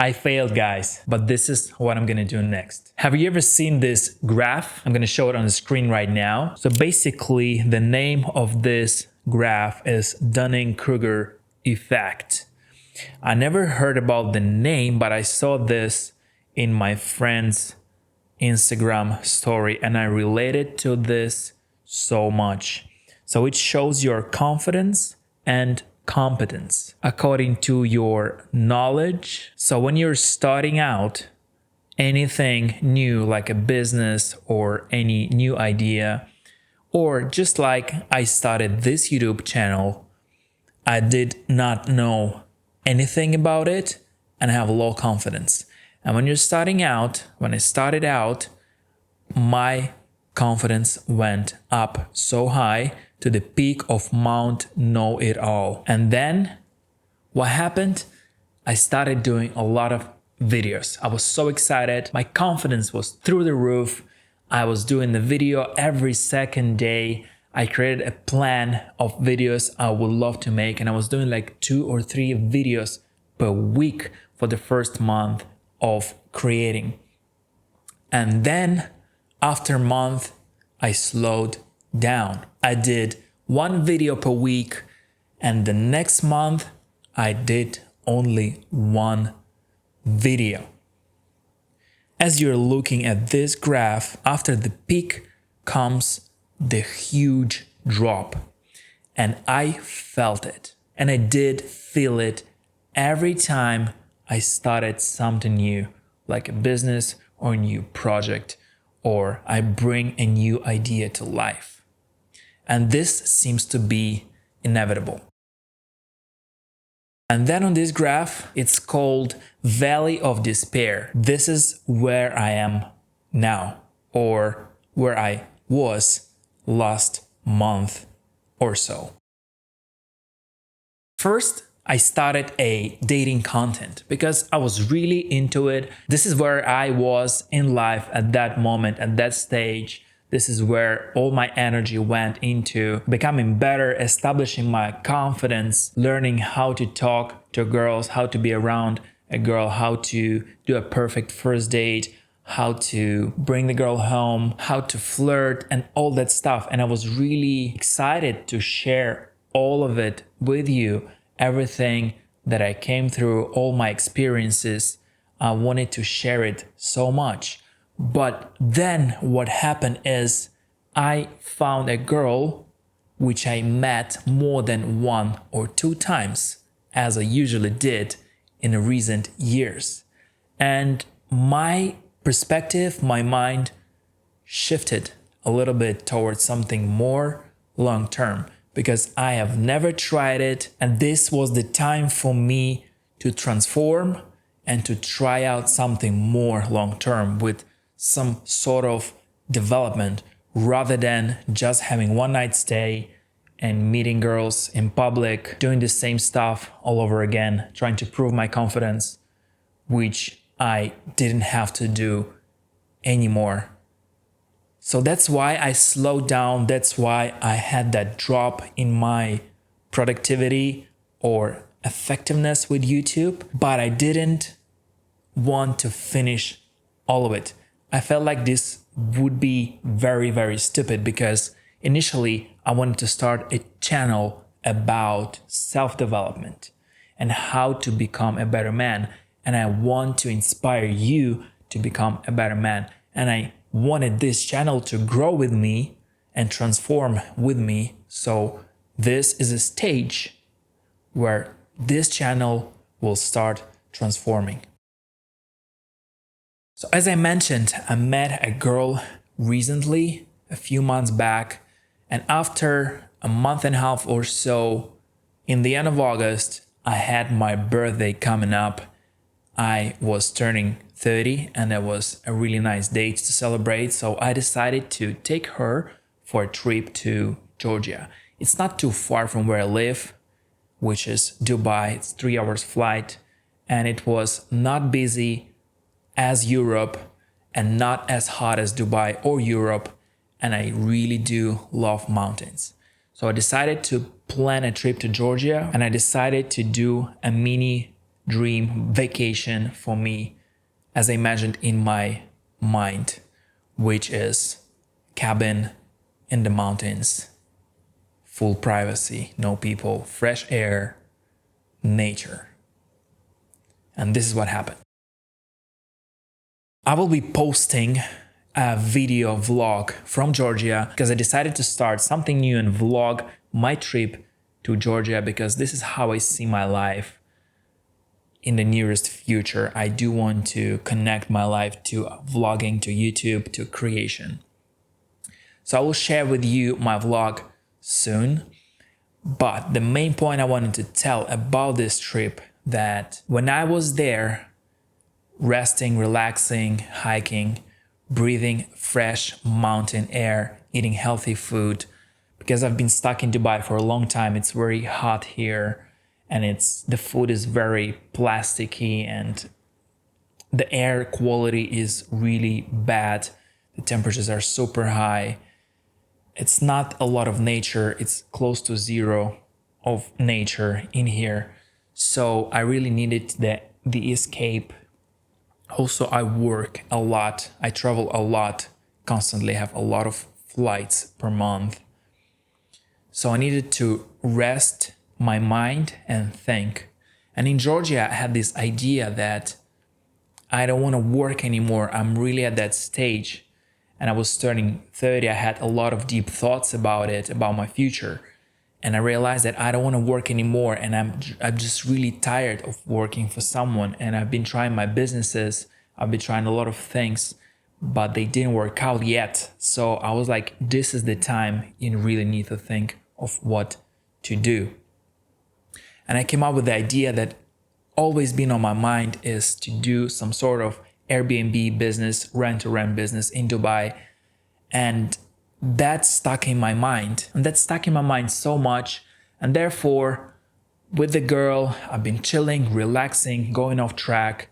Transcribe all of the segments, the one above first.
I failed, guys, but this is what I'm gonna do next. Have you ever seen this graph? I'm gonna show it on the screen right now. So basically, the name of this graph is Dunning-Kruger effect. I never heard about the name, but I saw this in my friend's Instagram story and I related to this so much. So it shows your confidence and competence according to your knowledge. So when you're starting out anything new, like a business or any new idea, or just like I started this YouTube channel, I did not know anything about it and I have low confidence. And when you're starting out, when I started out, my confidence went up so high to the peak of Mount Know It All. And then what happened? I started doing a lot of videos. I was so excited. My confidence was through the roof. I was doing the video every second day. I created a plan of videos I would love to make, and I was doing like 2 or 3 videos per week for the first month of creating. And then after a month, I slowed down. I did 1 video per week, and the next month I did only 1 video. As you're looking at this graph, after the peak comes the huge drop. And I felt it. And I did feel it every time I started something new, like a business or a new project, or I bring a new idea to life. And this seems to be inevitable. And then on this graph, it's called Valley of Despair. This is where I am now, or where I was last month or so. First, I started a dating content because I was really into it. This is where I was in life at that moment, at that stage. This is where all my energy went into becoming better, establishing my confidence, learning how to talk to girls, how to be around a girl, how to do a perfect first date, how to bring the girl home, how to flirt, and all that stuff. And I was really excited to share all of it with you, everything that I came through, all my experiences. I wanted to share it so much. But then what happened is I found a girl which I met more than 1 or 2 times, as I usually did in the recent years. And my perspective, my mind shifted a little bit towards something more long-term because I have never tried it. And this was the time for me to transform and to try out something more long-term with some sort of development rather than just having one night stay and meeting girls in public, doing the same stuff all over again, trying to prove my confidence, which I didn't have to do anymore. So that's why I slowed down. That's why I had that drop in my productivity or effectiveness with YouTube, but I didn't want to finish all of it. I felt like this would be very, very stupid because initially I wanted to start a channel about self-development and how to become a better man. And I want to inspire you to become a better man. And I wanted this channel to grow with me and transform with me. So this is a stage where this channel will start transforming. So as I mentioned, I met a girl recently, a few months back, and after a month and a half or so, in the end of August, I had my birthday coming up. I was turning 30 and that was a really nice date to celebrate. So I decided to take her for a trip to Georgia. It's not too far from where I live, which is Dubai. It's 3 hours flight, and it was not busy as Europe and not as hot as Dubai or Europe. And I really do love mountains. So I decided to plan a trip to Georgia, and I decided to do a mini dream vacation for me as I imagined in my mind, which is cabin in the mountains, full privacy, no people, fresh air, nature. And this is what happened. I will be posting a video vlog from Georgia because I decided to start something new and vlog my trip to Georgia because this is how I see my life in the nearest future. I do want to connect my life to vlogging, to YouTube, to creation. So I will share with you my vlog soon. But the main point I wanted to tell about this trip, that when I was there, resting, relaxing, hiking, breathing fresh mountain air, eating healthy food, because I've been stuck in Dubai for a long time. It's very hot here and the food is very plasticky and the air quality is really bad. The temperatures are super high. It's not a lot of nature. It's close to zero of nature in here. So I really needed the escape. Also, I work a lot. I travel a lot, constantly have a lot of flights per month. So I needed to rest my mind and think. And in Georgia, I had this idea that I don't want to work anymore. I'm really at that stage. And I was turning 30. I had a lot of deep thoughts about it, about my future. And I realized that I don't want to work anymore. And I'm just really tired of working for someone. And I've been trying my businesses. I've been trying a lot of things, but they didn't work out yet. So I was like, this is the time you really need to think of what to do. And I came up with the idea that always been on my mind is to do some sort of Airbnb business, rent-to-rent business in Dubai. And that stuck in my mind. And that stuck in my mind so much. And therefore, with the girl, I've been chilling, relaxing, going off track,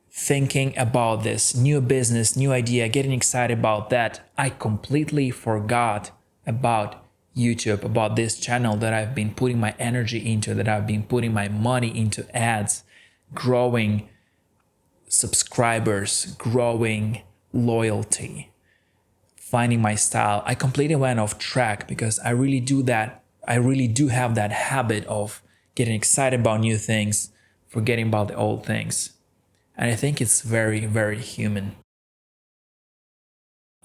thinking about this new business, new idea, getting excited about that. I completely forgot about YouTube, about this channel that I've been putting my energy into, that I've been putting my money into ads, growing subscribers, growing loyalty, finding my style. I completely went off track because I really do that. I really do have that habit of getting excited about new things, forgetting about the old things. And I think it's very, very human.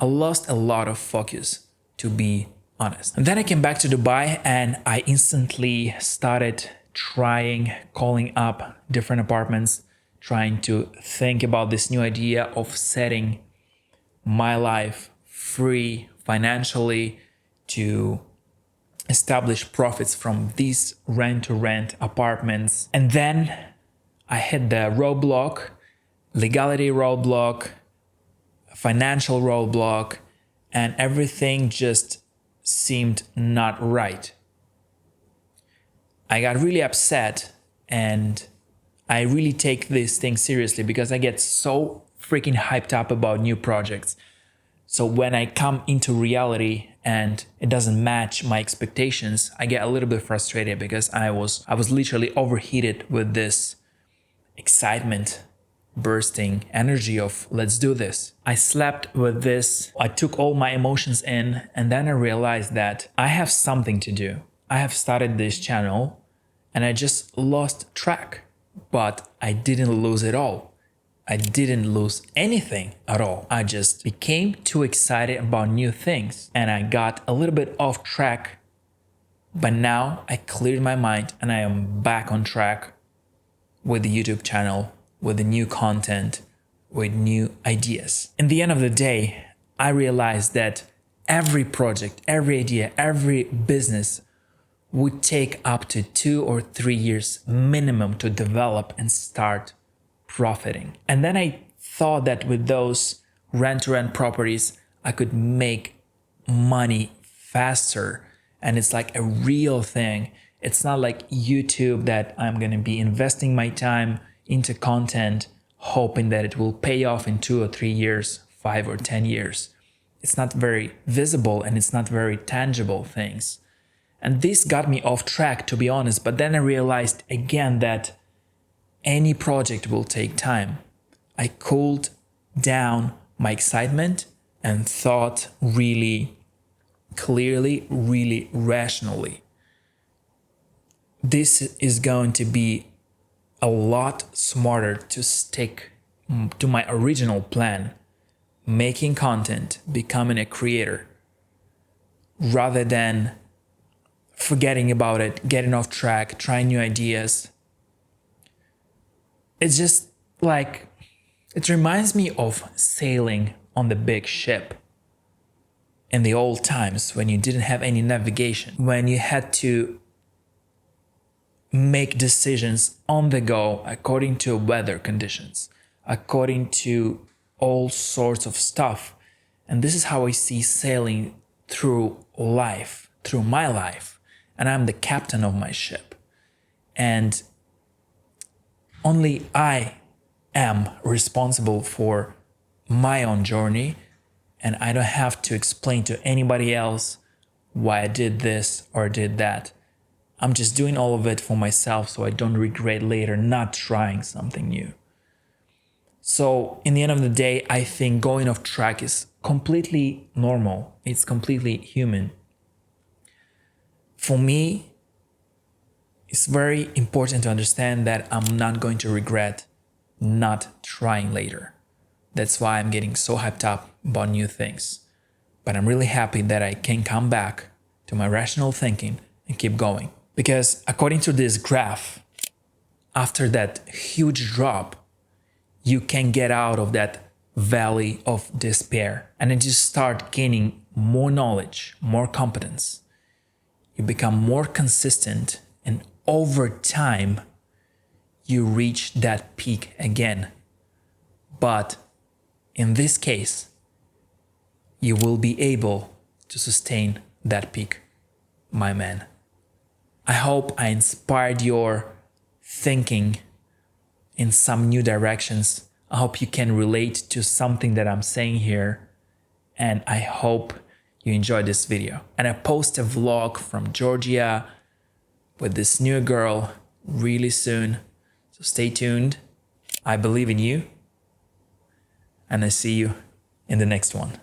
I lost a lot of focus, to be honest. And then I came back to Dubai and I instantly started calling up different apartments, trying to think about this new idea of setting my life free financially to establish profits from these rent-to-rent apartments. And then I hit the roadblock, legality roadblock, financial roadblock, and everything just seemed not right. I got really upset and I really take this thing seriously because I get so freaking hyped up about new projects. So when I come into reality and it doesn't match my expectations, I get a little bit frustrated because I was literally overheated with this excitement, bursting energy of let's do this. I slept with this. I took all my emotions in and then I realized that I have something to do. I have started this channel and I just lost track, but I didn't lose it all. I didn't lose anything at all. I just became too excited about new things and I got a little bit off track. But now I cleared my mind and I am back on track with the YouTube channel, with the new content, with new ideas. In the end of the day, I realized that every project, every idea, every business would take up to 2 or 3 years minimum to develop and start profiting. And then I thought that with those rent-to-rent properties, I could make money faster. And it's like a real thing. It's not like YouTube that I'm going to be investing my time into content, hoping that it will pay off in 2 or 3 years, 5 or 10 years. It's not very visible and it's not very tangible things. And this got me off track, to be honest. But then I realized again that any project will take time. I cooled down my excitement and thought really clearly, really rationally. This is going to be a lot smarter to stick to my original plan, making content, becoming a creator, rather than forgetting about it, getting off track, trying new ideas. It's just like, it reminds me of sailing on the big ship in the old times when you didn't have any navigation, when you had to make decisions on the go according to weather conditions, according to all sorts of stuff. And this is how I see sailing through life, through my life. And I'm the captain of my ship. And only I am responsible for my own journey. And I don't have to explain to anybody else why I did this or did that. I'm just doing all of it for myself so I don't regret later not trying something new. So in the end of the day, I think going off track is completely normal. It's completely human. For me, it's very important to understand that I'm not going to regret not trying later. That's why I'm getting so hyped up about new things. But I'm really happy that I can come back to my rational thinking and keep going. Because according to this graph, after that huge drop, you can get out of that valley of despair and then just start gaining more knowledge, more competence. You become more consistent, and over time, you reach that peak again. But in this case, you will be able to sustain that peak, my man. I hope I inspired your thinking in some new directions. I hope you can relate to something that I'm saying here. And I hope you enjoyed this video. And I post a vlog from Georgia with this new girl really soon. So stay tuned. I believe in you. And I see you in the next one.